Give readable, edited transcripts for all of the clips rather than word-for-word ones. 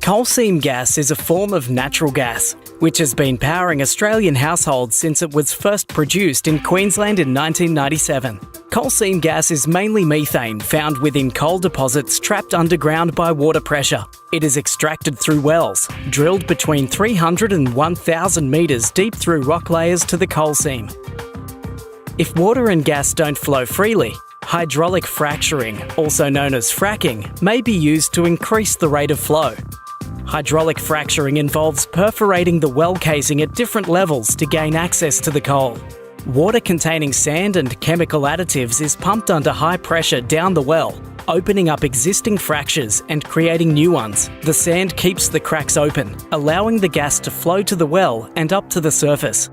Coal seam gas is a form of natural gas, which has been powering Australian households since it was first produced in Queensland in 1997. Coal seam gas is mainly methane found within coal deposits trapped underground by water pressure. It is extracted through wells, drilled between 300 and 1,000 metres deep through rock layers to the coal seam. If water and gas don't flow freely, hydraulic fracturing, also known as fracking, may be used to increase the rate of flow. Hydraulic fracturing involves perforating the well casing at different levels to gain access to the coal. Water containing sand and chemical additives is pumped under high pressure down the well, opening up existing fractures and creating new ones. The sand keeps the cracks open, allowing the gas to flow to the well and up to the surface.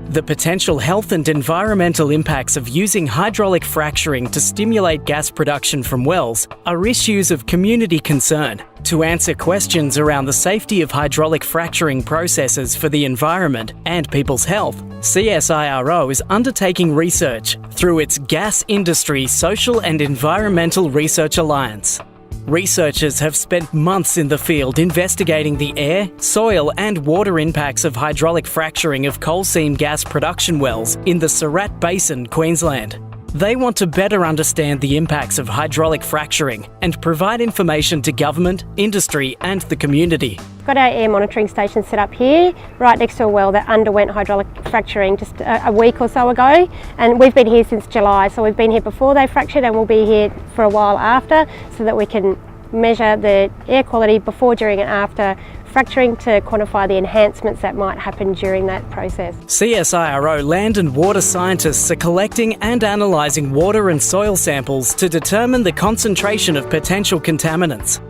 The potential health and environmental impacts of using hydraulic fracturing to stimulate gas production from wells are issues of community concern. To answer questions around the safety of hydraulic fracturing processes for the environment and people's health, CSIRO is undertaking research through its Gas Industry Social and Environmental Research Alliance. Researchers have spent months in the field investigating the air, soil and water impacts of hydraulic fracturing of coal seam gas production wells in the Surat Basin, Queensland. They want to better understand the impacts of hydraulic fracturing and provide information to government, industry and the community. We've got our air monitoring station set up here, right next to a well that underwent hydraulic fracturing just a week or so ago, and we've been here since July, so we've been here before they fractured and we'll be here for a while after, so that we can measure the air quality before, during and after fracturing to quantify the enhancements that might happen during that process. CSIRO land and water scientists are collecting and analysing water and soil samples to determine the concentration of potential contaminants.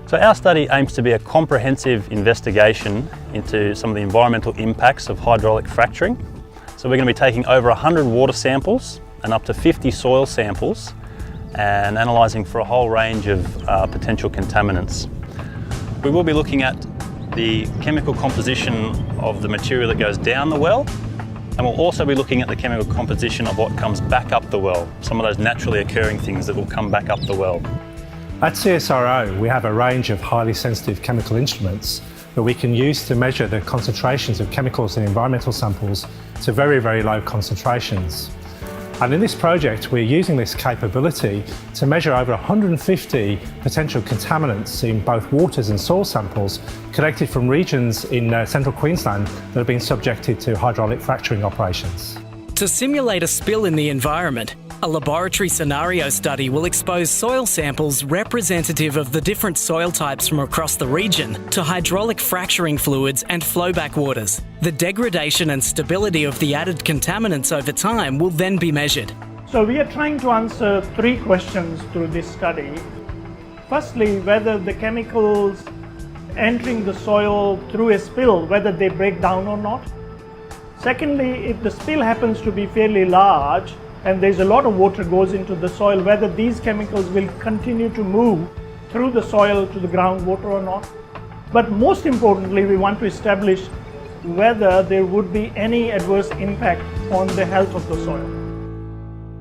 So our study aims to be a comprehensive investigation into some of the environmental impacts of hydraulic fracturing. So we're going to be taking over 100 water samples and up to 50 soil samples and analysing for a whole range of potential contaminants. We will be looking at the chemical composition of the material that goes down the well, and we'll also be looking at the chemical composition of what comes back up the well, some of those naturally occurring things that will come back up the well. At CSIRO, we have a range of highly sensitive chemical instruments that we can use to measure the concentrations of chemicals in environmental samples to very, very low concentrations. And in this project, we're using this capability to measure over 150 potential contaminants in both waters and soil samples collected from regions in central Queensland that have been subjected to hydraulic fracturing operations. To simulate a spill in the environment, a laboratory scenario study will expose soil samples representative of the different soil types from across the region to hydraulic fracturing fluids and flowback waters. The degradation and stability of the added contaminants over time will then be measured. So we are trying to answer 3 questions through this study. Firstly, whether the chemicals entering the soil through a spill, whether they break down or not. Secondly, if the spill happens to be fairly large and there's a lot of water goes into the soil, whether these chemicals will continue to move through the soil to the groundwater or not. But most importantly, we want to establish whether there would be any adverse impact on the health of the soil.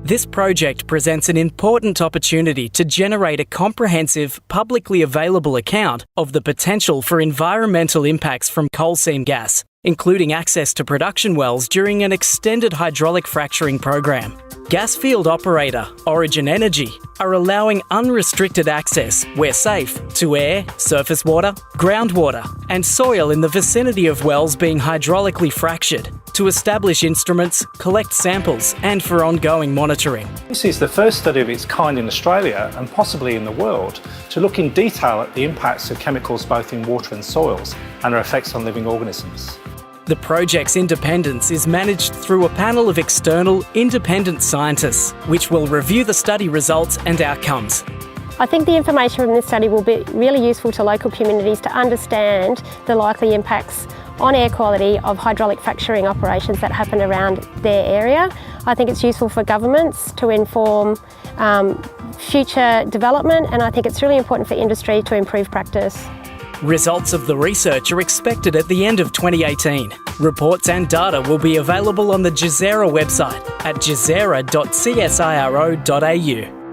This project presents an important opportunity to generate a comprehensive, publicly available account of the potential for environmental impacts from coal seam gas, including access to production wells during an extended hydraulic fracturing program. Gas field operator Origin Energy are allowing unrestricted access, where safe, to air, surface water, groundwater and soil in the vicinity of wells being hydraulically fractured to establish instruments, collect samples and for ongoing monitoring. This is the first study of its kind in Australia and possibly in the world to look in detail at the impacts of chemicals both in water and soils and their effects on living organisms. The project's independence is managed through a panel of external, independent scientists, which will review the study results and outcomes. I think the information from this study will be really useful to local communities to understand the likely impacts on air quality of hydraulic fracturing operations that happen around their area. I think it's useful for governments to inform future development, and I think it's really important for industry to improve practice. Results of the research are expected at the end of 2018. Reports and data will be available on the CSIRO website at csiro.csiro.au.